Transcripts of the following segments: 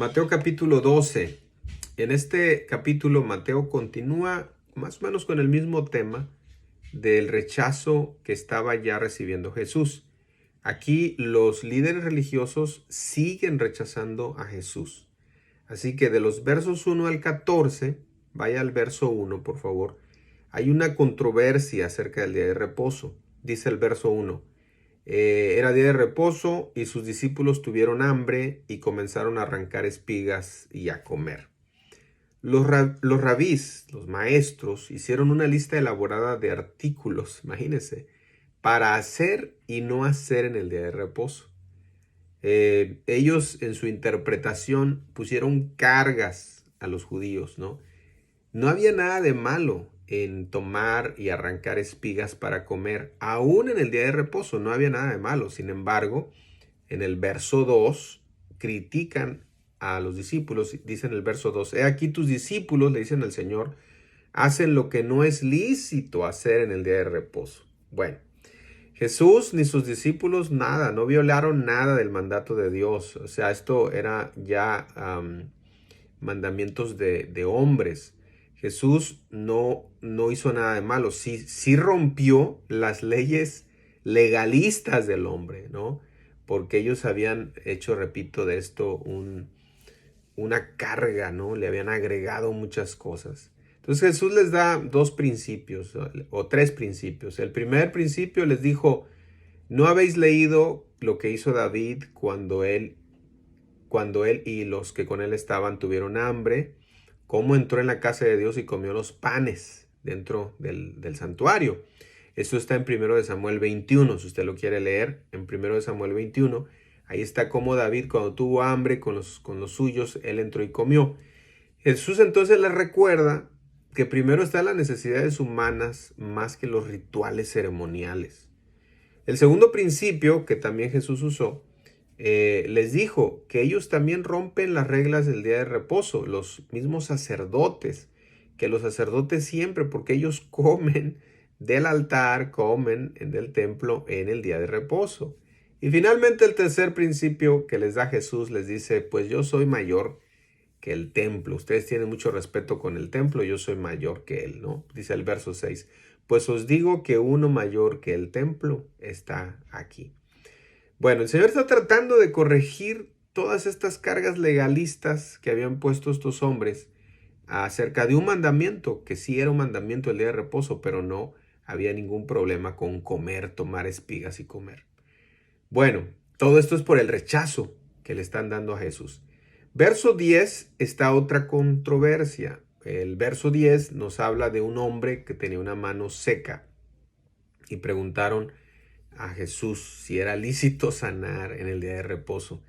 Mateo capítulo 12. En este capítulo Mateo continúa más o menos con el mismo tema del rechazo que estaba ya recibiendo Jesús. Aquí los líderes religiosos siguen rechazando a Jesús. Así que de los versos 1 al 14, vaya al verso 1 por favor, hay una controversia acerca del día de reposo. Dice el verso 1. Era día de reposo y sus discípulos tuvieron hambre y comenzaron a arrancar espigas y a comer. Los rabís, los maestros, hicieron una lista elaborada de artículos, imagínense, para hacer y no hacer en el día de reposo. Ellos en su interpretación pusieron cargas a los judíos, ¿no? No había nada de malo en tomar y arrancar espigas para comer, aún en el día de reposo, no había nada de malo. Sin embargo, en el verso 2 critican a los discípulos, dice en el verso 2, he aquí tus discípulos, le dicen al Señor, hacen lo que no es lícito hacer en el día de reposo. Bueno, Jesús ni sus discípulos nada, no violaron nada del mandato de Dios. O sea, esto era ya mandamientos de hombres. Jesús no hizo nada de malo, sí rompió las leyes legalistas del hombre, ¿no? Porque ellos habían hecho, repito, de esto una carga, ¿no? Le habían agregado muchas cosas. Entonces Jesús les da dos principios o tres principios. El primer principio les dijo, ¿no habéis leído lo que hizo David cuando él y los que con él estaban tuvieron hambre? Cómo entró en la casa de Dios y comió los panes dentro del santuario. Esto está en 1 Samuel 21, si usted lo quiere leer, en 1 Samuel 21, ahí está cómo David cuando tuvo hambre con los suyos, él entró y comió. Jesús entonces les recuerda que primero están las necesidades humanas más que los rituales ceremoniales. El segundo principio que también Jesús usó, les dijo que ellos también rompen las reglas del día de reposo, los mismos sacerdotes, que los sacerdotes siempre, porque ellos comen del altar, comen del templo en el día de reposo. Y finalmente el tercer principio que les da Jesús les dice, pues yo soy mayor que el templo. Ustedes tienen mucho respeto con el templo, yo soy mayor que él, ¿no? Dice el verso 6. Pues os digo que uno mayor que el templo está aquí. Bueno, el Señor está tratando de corregir todas estas cargas legalistas que habían puesto estos hombres acerca de un mandamiento, que sí era un mandamiento el día de reposo, pero no había ningún problema con comer, tomar espigas y comer. Bueno, todo esto es por el rechazo que le están dando a Jesús. Verso 10 está otra controversia. El verso 10 nos habla de un hombre que tenía una mano seca y preguntaron a Jesús si era lícito sanar en el día de reposo.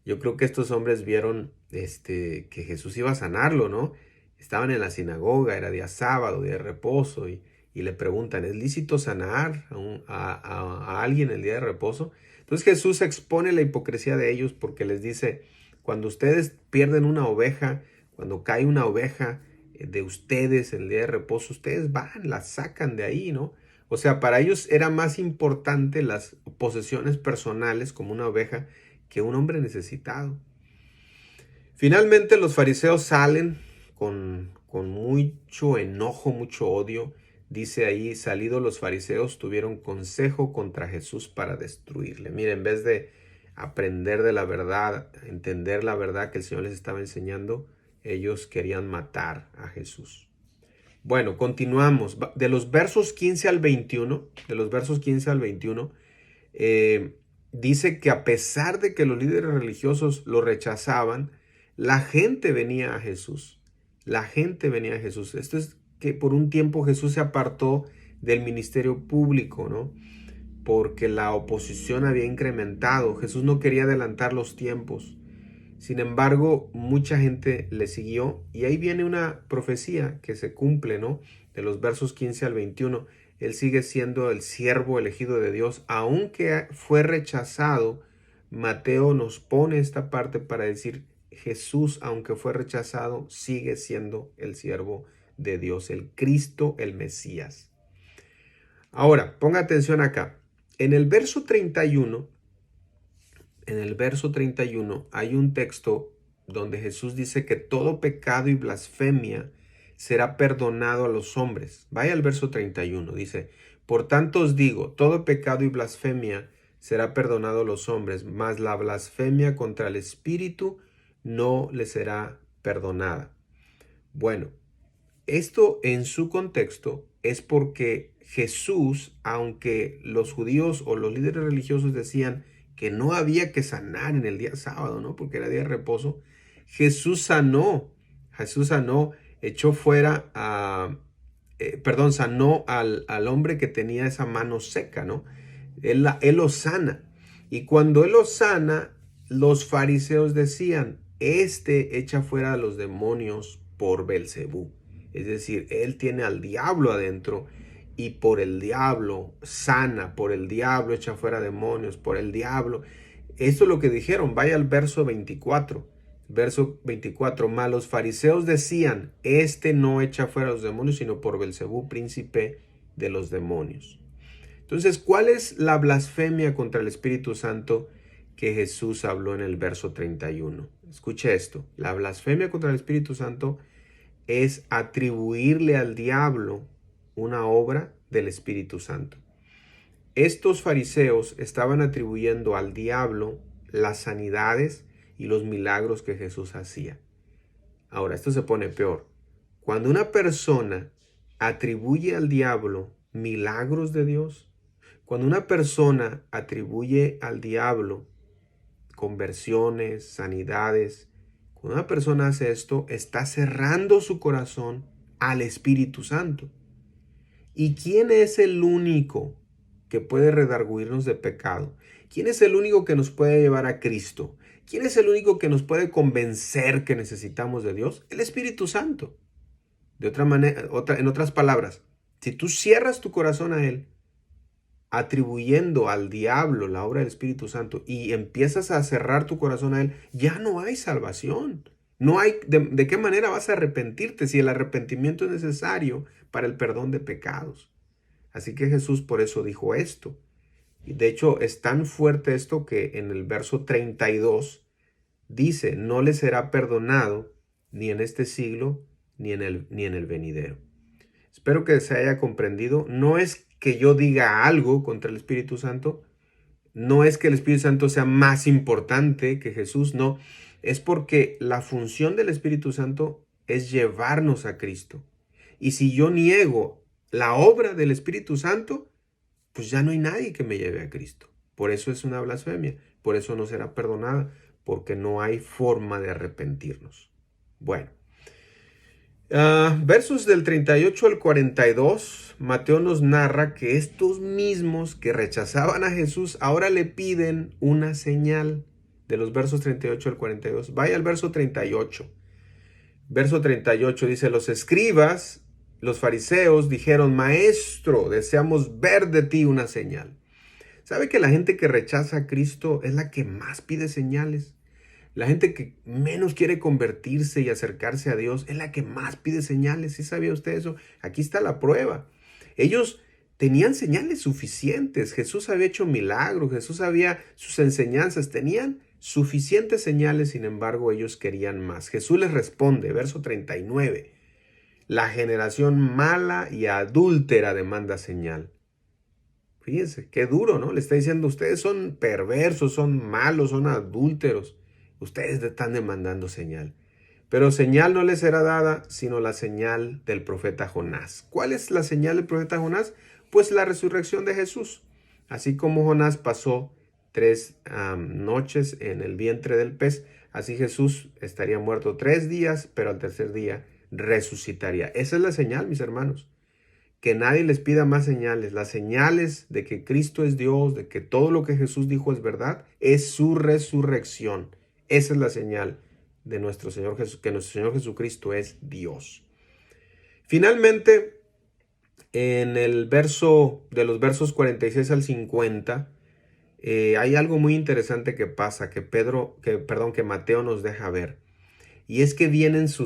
Yo creo que estos hombres vieron que Jesús iba a sanarlo, ¿no? Estaban en la sinagoga, era día sábado, día de reposo, y le preguntan, ¿es lícito sanar a alguien el día de reposo? Entonces Jesús expone la hipocresía de ellos porque les dice, cuando ustedes pierden una oveja, cuando cae una oveja de ustedes en el día de reposo, ustedes van, la sacan de ahí, ¿no? O sea, para ellos era más importante las posesiones personales como una oveja que un hombre necesitado. Finalmente los fariseos salen con mucho enojo, mucho odio. Dice ahí, salidos los fariseos tuvieron consejo contra Jesús para destruirle. Mire, en vez de aprender de la verdad, entender la verdad que el Señor les estaba enseñando, ellos querían matar a Jesús. Bueno, continuamos. De los versos 15 al 21, dice que a pesar de que los líderes religiosos lo rechazaban, la gente venía a Jesús. La gente venía a Jesús. Esto es que por un tiempo Jesús se apartó del ministerio público, ¿no? Porque la oposición había incrementado. Jesús no quería adelantar los tiempos. Sin embargo, mucha gente le siguió y ahí viene una profecía que se cumple, ¿no? De los versos 15 al 21. Él sigue siendo el siervo elegido de Dios, aunque fue rechazado. Mateo nos pone esta parte para decir, Jesús, aunque fue rechazado, sigue siendo el siervo de Dios, el Cristo, el Mesías. Ahora, ponga atención acá. En el verso 31 hay un texto donde Jesús dice que todo pecado y blasfemia será perdonado a los hombres. Vaya al verso 31, dice, por tanto os digo, todo pecado y blasfemia será perdonado a los hombres, mas la blasfemia contra el Espíritu no le será perdonada. Bueno, esto en su contexto es porque Jesús, aunque los judíos o los líderes religiosos decían que no había que sanar en el día sábado, ¿no? Porque era día de reposo, Jesús sanó, echó fuera sanó al hombre que tenía esa mano seca, ¿no? Él lo sana. Y cuando él lo sana, los fariseos decían, este echa fuera a los demonios por Belcebú. Es decir, él tiene al diablo adentro y por el diablo sana, por el diablo echa fuera demonios, por el diablo. Esto es lo que dijeron. Vaya al verso 24. Verso 24, mas los fariseos decían, este no echa fuera a los demonios, sino por Belcebú, príncipe de los demonios. Entonces, ¿cuál es la blasfemia contra el Espíritu Santo que Jesús habló en el verso 31? Escuche esto, la blasfemia contra el Espíritu Santo es atribuirle al diablo una obra del Espíritu Santo. Estos fariseos estaban atribuyendo al diablo las sanidades y los milagros que Jesús hacía. Ahora, esto se pone peor. Cuando una persona atribuye al diablo milagros de Dios, cuando una persona atribuye al diablo conversiones, sanidades, cuando una persona hace esto, está cerrando su corazón al Espíritu Santo. ¿Y quién es el único que puede redarguirnos de pecado? ¿Quién es el único que nos puede llevar a Cristo? ¿Quién es el único que nos puede convencer que necesitamos de Dios? El Espíritu Santo. De otra manera, en otras palabras, si tú cierras tu corazón a Él, atribuyendo al diablo la obra del Espíritu Santo y empiezas a cerrar tu corazón a Él, ya no hay salvación. No hay de qué manera vas a arrepentirte si el arrepentimiento es necesario para el perdón de pecados. Así que Jesús por eso dijo esto. Y de hecho es tan fuerte esto que en el verso 32 dice, no le será perdonado ni en este siglo ni en el venidero. Espero que se haya comprendido. No es que yo diga algo contra el Espíritu Santo. No es que el Espíritu Santo sea más importante que Jesús, no. Es porque la función del Espíritu Santo es llevarnos a Cristo. Y si yo niego la obra del Espíritu Santo, pues ya no hay nadie que me lleve a Cristo. Por eso es una blasfemia. Por eso no será perdonada, porque no hay forma de arrepentirnos. Bueno. Versos del 38 al 42, Mateo nos narra que estos mismos que rechazaban a Jesús ahora le piden una señal. De los versos 38 al 42. Vaya al verso 38. Verso 38 dice, los escribas, los fariseos dijeron, maestro, deseamos ver de ti una señal. ¿Sabe que la gente que rechaza a Cristo es la que más pide señales? La gente que menos quiere convertirse y acercarse a Dios es la que más pide señales. ¿Sí sabía usted eso? Aquí está la prueba. Ellos tenían señales suficientes. Jesús había hecho milagros. Jesús había sus enseñanzas. Tenían suficientes señales. Sin embargo, ellos querían más. Jesús les responde, verso 39. La generación mala y adúltera demanda señal. Fíjense, qué duro, ¿no? Le está diciendo, ustedes son perversos, son malos, son adúlteros. Ustedes están demandando señal. Pero señal no les será dada, sino la señal del profeta Jonás. ¿Cuál es la señal del profeta Jonás? Pues la resurrección de Jesús. Así como Jonás pasó 3 noches en el vientre del pez, así Jesús estaría muerto 3 días, pero al tercer día resucitaría. Esa es la señal, mis hermanos. Que nadie les pida más señales. Las señales de que Cristo es Dios, de que todo lo que Jesús dijo es verdad, es su resurrección. Esa es la señal de nuestro Señor que nuestro Señor Jesucristo es Dios. Finalmente, en el verso de los versos 46 al 50, hay algo muy interesante que pasa, que Mateo nos deja ver. Y es que vienen su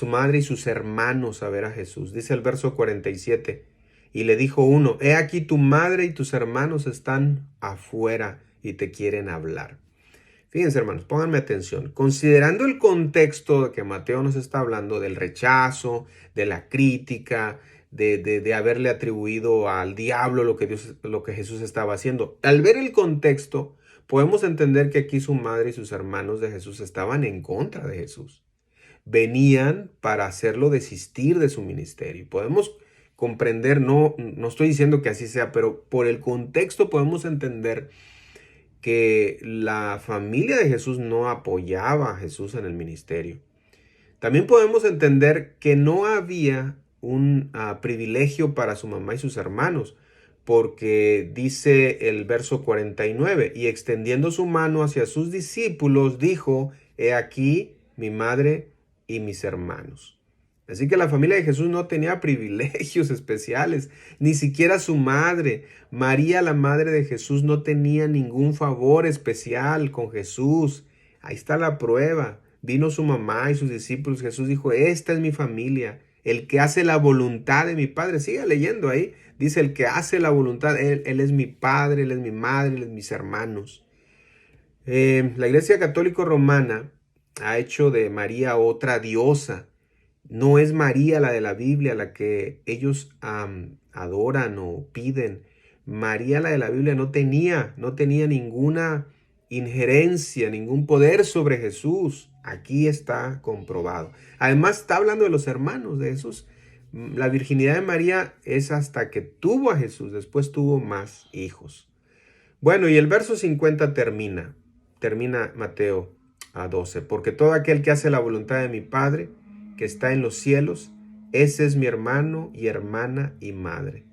madre y sus hermanos a ver a Jesús. Dice el verso 47, y le dijo uno, he aquí tu madre y tus hermanos están afuera y te quieren hablar. Fíjense, hermanos, pónganme atención. Considerando el contexto de que Mateo nos está hablando del rechazo, de la crítica, de haberle atribuido al diablo lo que Jesús estaba haciendo. Al ver el contexto, podemos entender que aquí su madre y sus hermanos de Jesús estaban en contra de Jesús. Venían para hacerlo desistir de su ministerio. Podemos comprender, no estoy diciendo que así sea, pero por el contexto podemos entender que la familia de Jesús no apoyaba a Jesús en el ministerio. También podemos entender que no había un privilegio para su mamá y sus hermanos, porque dice el verso 49, y extendiendo su mano hacia sus discípulos, dijo, he aquí mi madre y mis hermanos. Así que la familia de Jesús no tenía privilegios especiales, ni siquiera su madre. María, la madre de Jesús, no tenía ningún favor especial con Jesús. Ahí está la prueba. Vino su mamá y sus discípulos. Jesús dijo, esta es mi familia, el que hace la voluntad de mi Padre. Siga leyendo ahí. Dice, el que hace la voluntad, él es mi Padre, Él es mi madre, Él es mis hermanos. La Iglesia Católica Romana ha hecho de María otra diosa. No es María la de la Biblia la que ellos adoran o piden. María la de la Biblia no tenía ninguna injerencia, ningún poder sobre Jesús. Aquí está comprobado. Además está hablando de los hermanos de Jesús. La virginidad de María es hasta que tuvo a Jesús, después tuvo más hijos. Bueno, y el verso 50 termina Mateo a 12, porque todo aquel que hace la voluntad de mi Padre, que está en los cielos, ese es mi hermano y hermana y madre.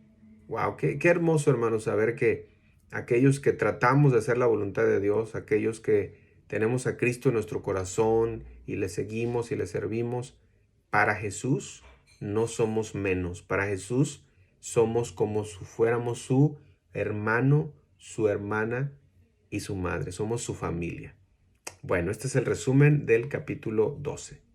Wow, qué hermoso, hermano, saber que aquellos que tratamos de hacer la voluntad de Dios, aquellos que tenemos a Cristo en nuestro corazón y le seguimos y le servimos, para Jesús no somos menos. Para Jesús somos como si fuéramos su hermano, su hermana y su madre. Somos su familia. Bueno, este es el resumen del capítulo 12.